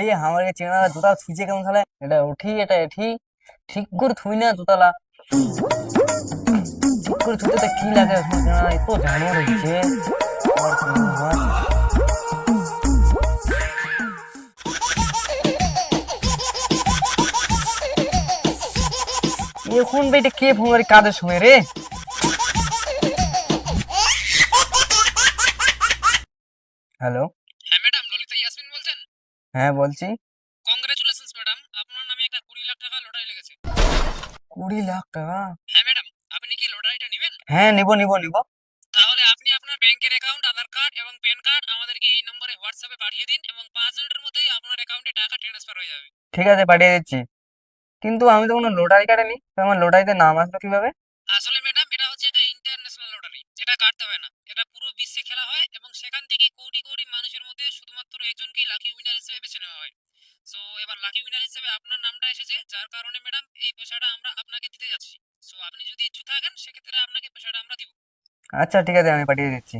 এই আমার এই চেনা জুতা থুইছে কেমন তাহলে? এটা উঠি এটা এঠি ঠিক করে থুই না জুতালা, ঠিক করে থুইতে তা কি লাগে তোমার চেনা এত জানোয়ার হচ্ছে। আর কি হয়? এখন বেটা কে ফোন করে কাজের সময় রে? হ্যালো। হ্যাঁ ম্যাডাম, ললিতা ইয়াসমিন বলছেন? হ্যাঁ বলছি। কংগ্রেচুলেশনস ম্যাডাম, আপনার নামে একটা 20 লাখ টাকা লটারি লেগেছে। 20 লাখ টাকা? হ্যাঁ ম্যাডাম, আপনি কি লটারিটা নেবেন? হ্যাঁ নিবো নিবো নিবো। তাহলে আপনি আপনার ব্যাংকের অ্যাকাউন্ট, আধার কার্ড এবং প্যান কার্ড আমাদেরকে এই নম্বরে হোয়াটসঅ্যাপে পাঠিয়ে দিন এবং 5 মিনিটের মধ্যেই আপনার অ্যাকাউন্টে টাকা ট্রান্সফার হয়ে যাবে। ঠিক আছে পাঠিয়ে দিচ্ছি। কিন্তু আমি তো কোনো লটারি কাটেনি, তো আমার লটারিতে নাম আসলো কিভাবে? আসলে ম্যাডাম, এটা হচ্ছে একটা ইন্টারন্যাশনাল লটারি, যেটা কাটতে হয় না। এটা পুরো বিশ্বে খেলা হয় এবং সেখান থেকে কোটি কোটি মানুষের মধ্যে শুধুমাত্র একজনকেই লাকি উইনার হিসেবে বেছে নেওয়া হয়। সো এবার লাকি উইনার হিসেবে আপনার নামটা এসেছে, যার কারণে ম্যাডাম এই পয়সাটা আমরা আপনাকে দিতে যাচ্ছি। সো আপনি যদি ইচ্ছুক থাকেন সেক্ষেত্রে আপনাকে পয়সাটা আমরা দিব। আচ্ছা ঠিক আছে, আমি পাঠিয়ে দিচ্ছি।